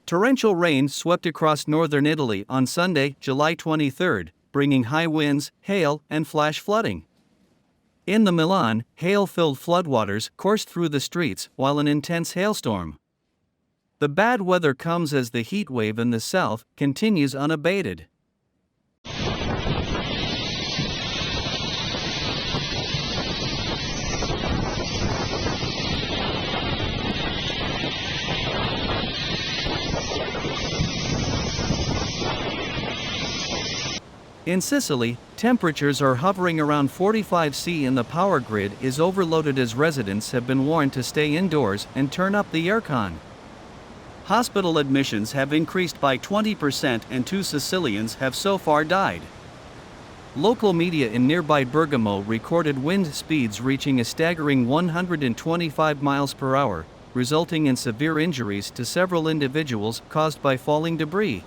Torrential rain swept across northern Italy on Sunday, July 23, bringing high winds, hail, and flash flooding. In the Milan, hail-filled floodwaters coursed through the streets while an intense hailstorm. The bad weather comes as the heat wave in the south continues unabated. In Sicily, temperatures are hovering around 45 C and the power grid is overloaded as residents have been warned to stay indoors and turn up the aircon. Hospital admissions have increased by 20% and 2 Sicilians have so far died. Local media in nearby Bergamo recorded wind speeds reaching a staggering 125 miles per hour, resulting in severe injuries to several individuals caused by falling debris.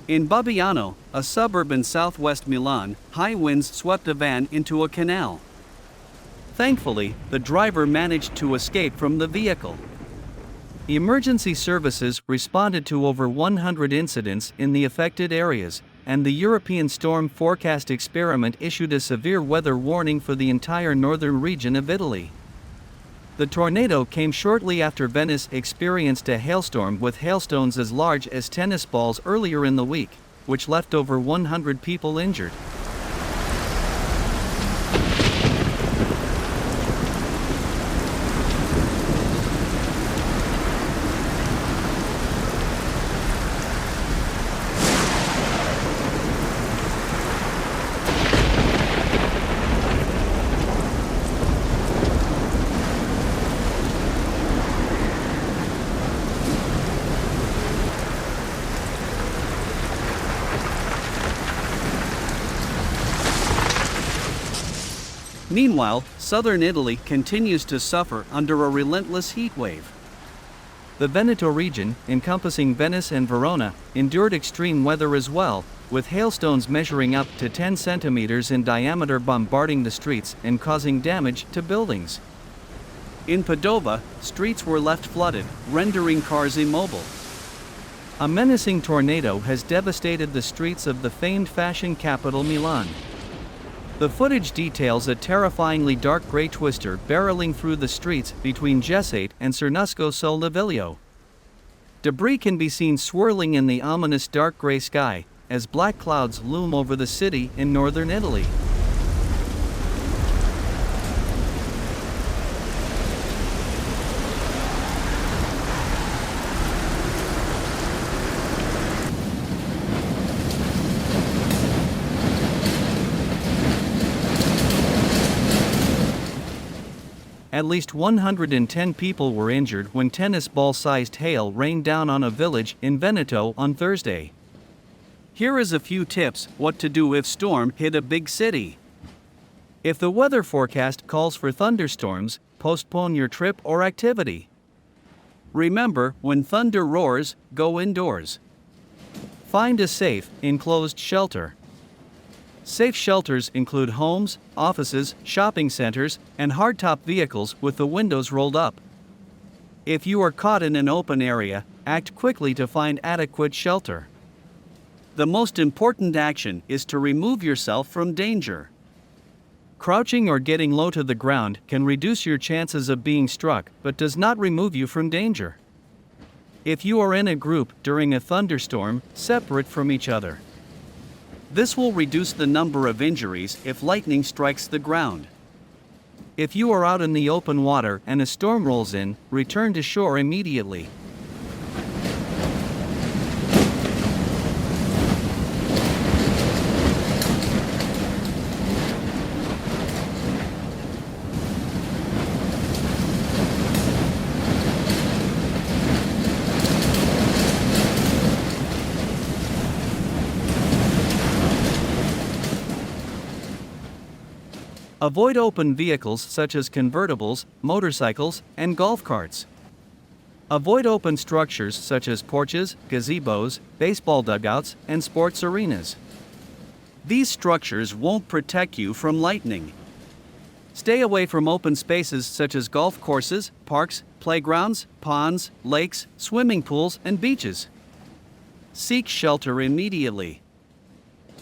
In Bubbiano, a suburb in southwest Milan, high winds swept a van into a canal. Thankfully, the driver managed to escape from the vehicle. Emergency services responded to over 100 incidents in the affected areas, and the European Storm Forecast Experiment issued a severe weather warning for the entire northern region of Italy. The tornado came shortly after Venice experienced a hailstorm with hailstones as large as tennis balls earlier in the week, which left over 100 people injured. Meanwhile, southern Italy continues to suffer under a relentless heat wave. The Veneto region, encompassing Venice and Verona, endured extreme weather as well, with hailstones measuring up to 10 centimeters in diameter bombarding the streets and causing damage to buildings. In Padova, streets were left flooded, rendering cars immobile. A menacing tornado has devastated the streets of the famed fashion capital Milan. The footage details a terrifyingly dark gray twister barreling through the streets between Gessate and Cernusco sul Livello. Debris can be seen swirling in the ominous dark gray sky, as black clouds loom over the city in northern Italy. At least 110 people were injured when tennis ball-sized hail rained down on a village in Veneto on Thursday. Here is a few tips what to do if storm hit a big city. If the weather forecast calls for thunderstorms, postpone your trip or activity. Remember, when thunder roars, go indoors. Find a safe, enclosed shelter. Safe shelters include homes, offices, shopping centers, and hardtop vehicles with the windows rolled up. If you are caught in an open area, act quickly to find adequate shelter. The most important action is to remove yourself from danger. Crouching or getting low to the ground can reduce your chances of being struck but does not remove you from danger. If you are in a group during a thunderstorm, separate from each other. This will reduce the number of injuries if lightning strikes the ground. If you are out in the open water and a storm rolls in, return to shore immediately. Avoid open vehicles such as convertibles, motorcycles, and golf carts. Avoid open structures such as porches, gazebos, baseball dugouts, and sports arenas. These structures won't protect you from lightning. Stay away from open spaces such as golf courses, parks, playgrounds, ponds, lakes, swimming pools, and beaches. Seek shelter immediately.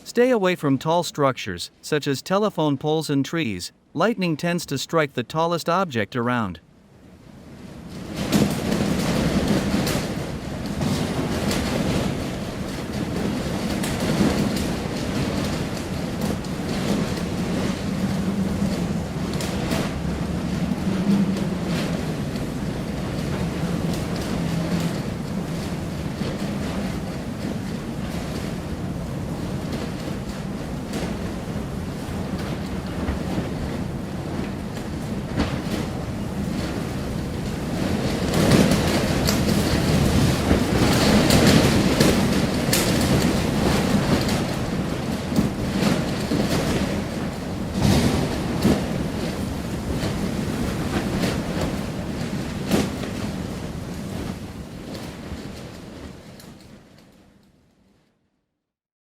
Stay away from tall structures, such as telephone poles and trees. Lightning tends to strike the tallest object around.